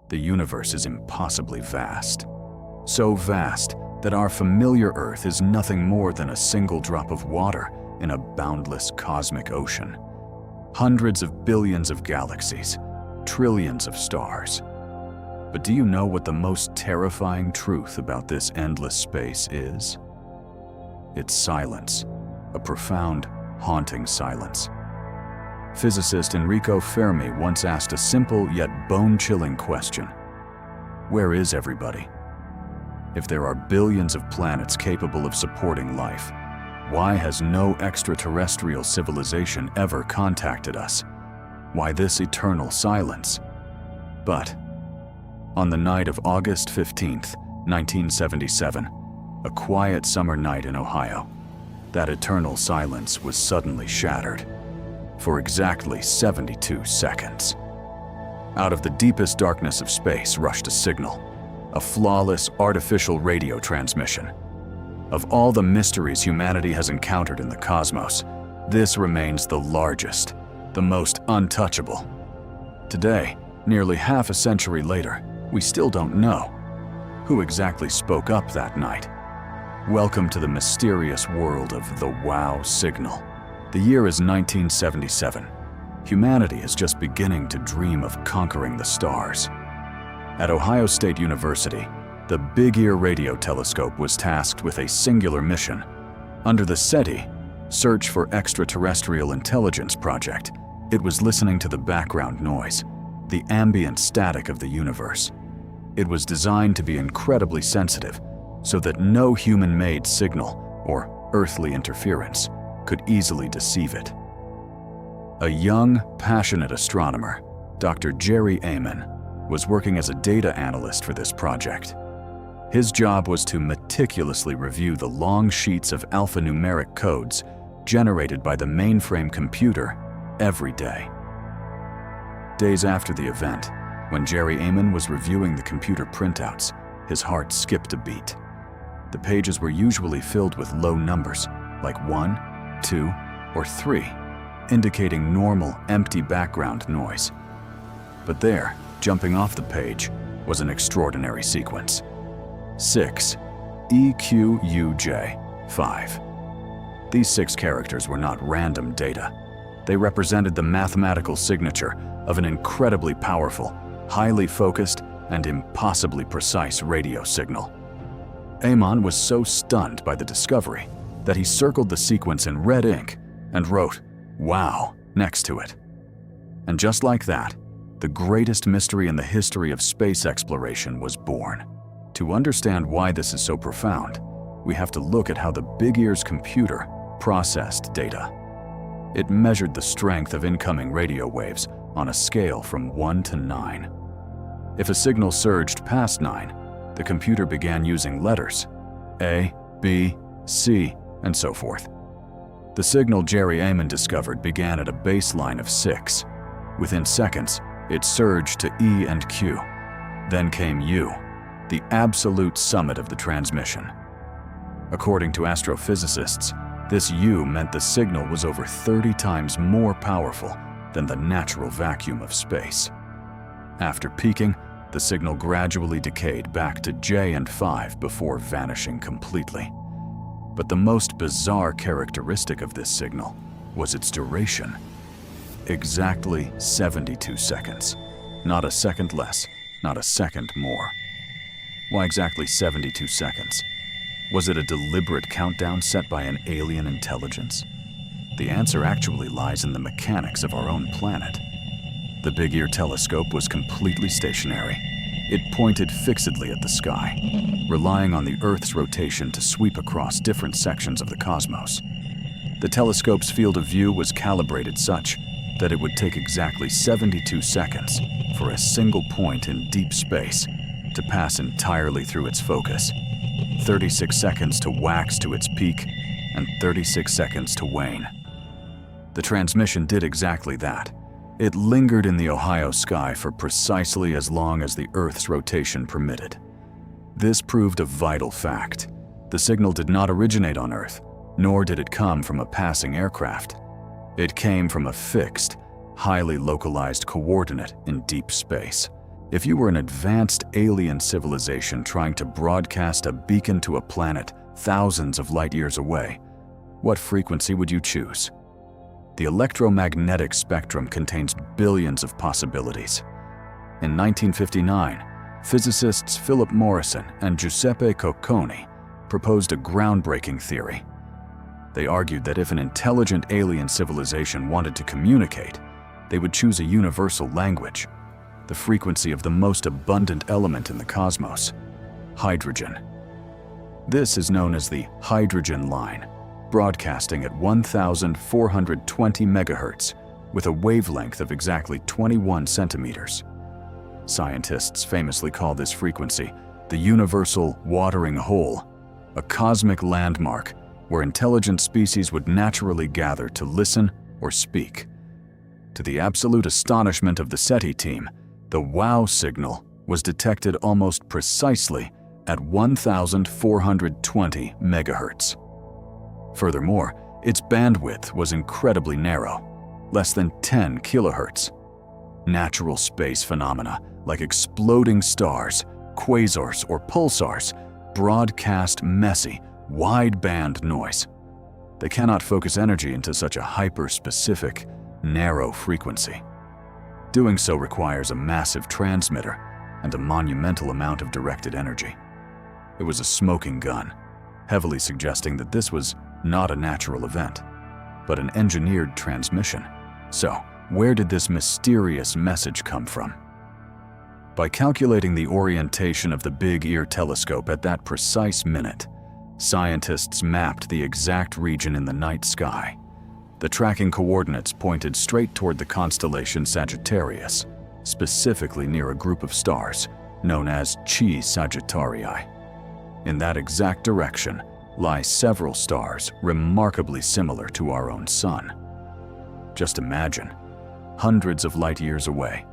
the universe is impossibly vast. So vast that our familiar Earth is nothing more than a single drop of water in a boundless cosmic ocean. Hundreds of billions of galaxies, trillions of stars. But do you know what the most terrifying truth about this endless space is? It's silence, a profound, haunting silence. Physicist Enrico Fermi once asked a simple yet bone-chilling question. Where is everybody? If there are billions of planets capable of supporting life, why has no extraterrestrial civilization ever contacted us? Why this eternal silence? But on the night of August 15th, 1977, a quiet summer night in Ohio, that eternal silence was suddenly shattered for exactly 72 seconds. Out of the deepest darkness of space rushed a signal, a flawless artificial radio transmission. Of all the mysteries humanity has encountered in the cosmos, this remains the largest, the most untouchable. Today, nearly half a century later, we still don't know who exactly spoke up that night. Welcome to the mysterious world of the WOW signal. The year is 1977. Humanity is just beginning to dream of conquering the stars. At Ohio State University, the Big Ear Radio Telescope was tasked with a singular mission. Under the SETI, Search for Extraterrestrial Intelligence project, it was listening to the background noise, the ambient static of the universe. It was designed to be incredibly sensitive, so that no human-made signal or earthly interference could easily deceive it. A young, passionate astronomer, Dr. Jerry Ehman, was working as a data analyst for this project. His job was to meticulously review the long sheets of alphanumeric codes generated by the mainframe computer every day. Days after the event, when Jerry Ehman was reviewing the computer printouts, his heart skipped a beat. The pages were usually filled with low numbers, like 1, 2, or 3, indicating normal, empty background noise. But there, jumping off the page, was an extraordinary sequence. 6, EQUJ, 5. These 6 characters were not random data. They represented the mathematical signature of an incredibly powerful, highly focused, and impossibly precise radio signal. Ehman was so stunned by the discovery that he circled the sequence in red ink and wrote, "Wow," next to it. And just like that, the greatest mystery in the history of space exploration was born. To understand why this is so profound, we have to look at how the Big Ear's computer processed data. It measured the strength of incoming radio waves on a scale from 1 to 9. If a signal surged past 9, the computer began using letters, A, B, C, and so forth. The signal Jerry Ehman discovered began at a baseline of 6. Within seconds, it surged to E and Q. Then came U, the absolute summit of the transmission. According to astrophysicists, this U meant the signal was over 30 times more powerful than the natural vacuum of space. After peaking, the signal gradually decayed back to J and 5 before vanishing completely. But the most bizarre characteristic of this signal was its duration. Exactly 72 seconds. Not a second less, not a second more. Why exactly 72 seconds? Was it a deliberate countdown set by an alien intelligence? The answer actually lies in the mechanics of our own planet. The Big Ear telescope was completely stationary. It pointed fixedly at the sky, relying on the Earth's rotation to sweep across different sections of the cosmos. The telescope's field of view was calibrated such that it would take exactly 72 seconds for a single point in deep space to pass entirely through its focus, 36 seconds to wax to its peak, and 36 seconds to wane. The transmission did exactly that. It lingered in the Ohio sky for precisely as long as the Earth's rotation permitted. This proved a vital fact. The signal did not originate on Earth, nor did it come from a passing aircraft. It came from a fixed, highly localized coordinate in deep space. If you were an advanced alien civilization trying to broadcast a beacon to a planet thousands of light years away, what frequency would you choose? The electromagnetic spectrum contains billions of possibilities. In 1959, physicists Philip Morrison and Giuseppe Cocconi proposed a groundbreaking theory. They argued that if an intelligent alien civilization wanted to communicate, they would choose a universal language, the frequency of the most abundant element in the cosmos, hydrogen. This is known as the hydrogen line, broadcasting at 1,420 megahertz with a wavelength of exactly 21 centimeters. Scientists famously call this frequency the universal watering hole, a cosmic landmark where intelligent species would naturally gather to listen or speak. To the absolute astonishment of the SETI team, the WOW signal was detected almost precisely at 1,420 megahertz. Furthermore, its bandwidth was incredibly narrow, less than 10 kilohertz. Natural space phenomena like exploding stars, quasars, or pulsars broadcast messy, wide-band noise. They cannot focus energy into such a hyper-specific, narrow frequency. Doing so requires a massive transmitter and a monumental amount of directed energy. It was a smoking gun, heavily suggesting that this was not a natural event, but an engineered transmission. So, where did this mysterious message come from? By calculating the orientation of the Big Ear telescope at that precise minute, scientists mapped the exact region in the night sky. The tracking coordinates pointed straight toward the constellation Sagittarius, specifically near a group of stars known as Chi Sagittarii. In that exact direction lie several stars remarkably similar to our own sun. Just imagine, hundreds of light years away,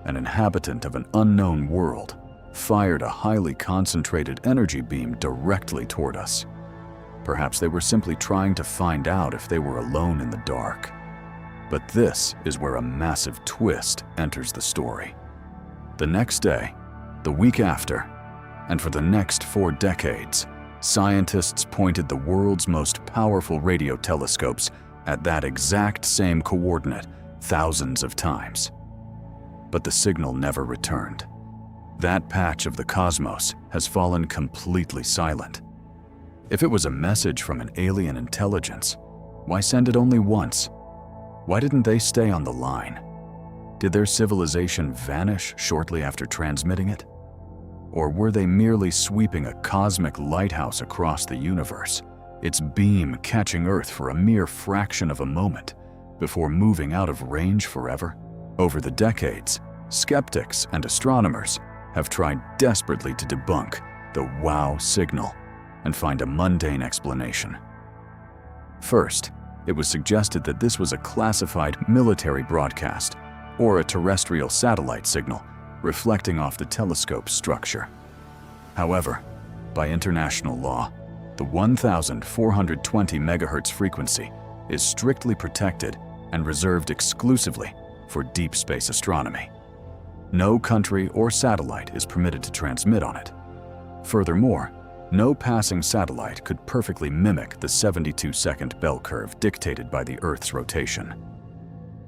an inhabitant of an unknown world fired a highly concentrated energy beam directly toward us. Perhaps they were simply trying to find out if they were alone in the dark. But this is where a massive twist enters the story. The next day, the week after, and for the next 4 decades, scientists pointed the world's most powerful radio telescopes at that exact same coordinate thousands of times. But the signal never returned. That patch of the cosmos has fallen completely silent. If it was a message from an alien intelligence, why send it only once? Why didn't they stay on the line? Did their civilization vanish shortly after transmitting it? Or were they merely sweeping a cosmic lighthouse across the universe, its beam catching Earth for a mere fraction of a moment before moving out of range forever? Over the decades, skeptics and astronomers have tried desperately to debunk the WOW signal and find a mundane explanation. First, it was suggested that this was a classified military broadcast or a terrestrial satellite signal reflecting off the telescope's structure. However, by international law, the 1,420 megahertz frequency is strictly protected and reserved exclusively for deep space astronomy. No country or satellite is permitted to transmit on it. Furthermore, no passing satellite could perfectly mimic the 72-second bell curve dictated by the Earth's rotation.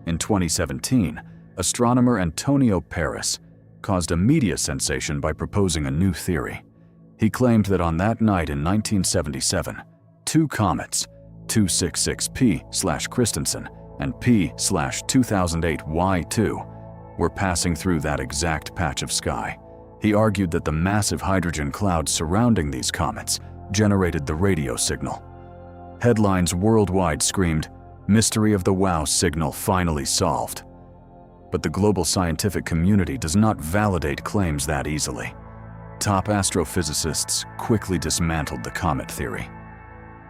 In 2017, astronomer Antonio Paris caused a media sensation by proposing a new theory. He claimed that on that night in 1977, 2 comets, 266P/Christensen and P/2008Y2, were passing through that exact patch of sky. He argued that the massive hydrogen clouds surrounding these comets generated the radio signal. Headlines worldwide screamed, "Mystery of the WOW signal finally solved." But the global scientific community does not validate claims that easily. Top astrophysicists quickly dismantled the comet theory.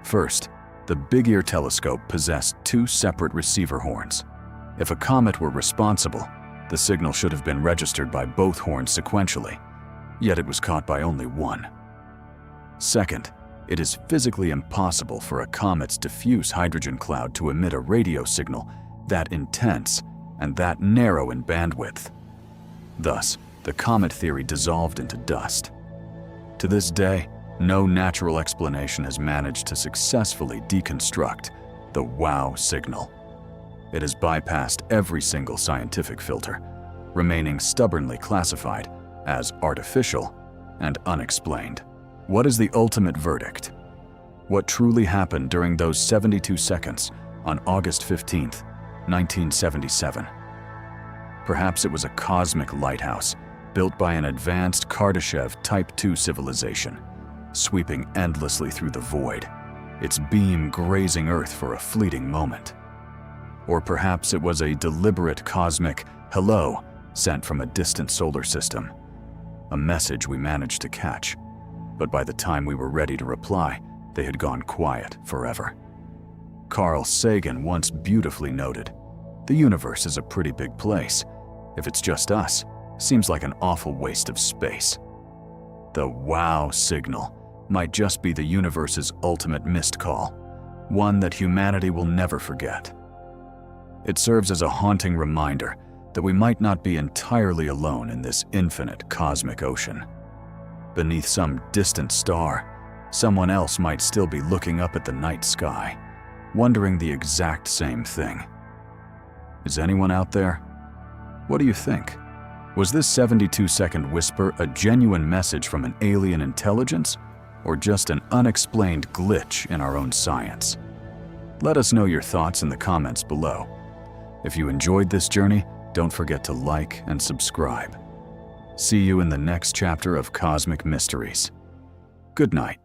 First, the Big Ear telescope possessed 2 separate receiver horns. If a comet were responsible, the signal should have been registered by both horns sequentially, yet it was caught by only one. Second, it is physically impossible for a comet's diffuse hydrogen cloud to emit a radio signal that intense and that narrow in bandwidth. Thus, the comet theory dissolved into dust. To this day, no natural explanation has managed to successfully deconstruct the WOW signal. It has bypassed every single scientific filter, remaining stubbornly classified as artificial and unexplained. What is the ultimate verdict? What truly happened during those 72 seconds on August 15th, 1977? Perhaps it was a cosmic lighthouse built by an advanced Kardashev Type II civilization, sweeping endlessly through the void, its beam grazing Earth for a fleeting moment. Or perhaps it was a deliberate cosmic hello sent from a distant solar system, a message we managed to catch, but by the time we were ready to reply, they had gone quiet forever. Carl Sagan once beautifully noted, "The universe is a pretty big place. If it's just us, seems like an awful waste of space." The WOW signal might just be the universe's ultimate missed call, one that humanity will never forget. It serves as a haunting reminder that we might not be entirely alone in this infinite cosmic ocean. Beneath some distant star, someone else might still be looking up at the night sky, wondering the exact same thing. Is anyone out there? What do you think? Was this 72-second whisper a genuine message from an alien intelligence, or just an unexplained glitch in our own science? Let us know your thoughts in the comments below. If you enjoyed this journey, don't forget to like and subscribe. See you in the next chapter of Cosmic Mysteries. Good night.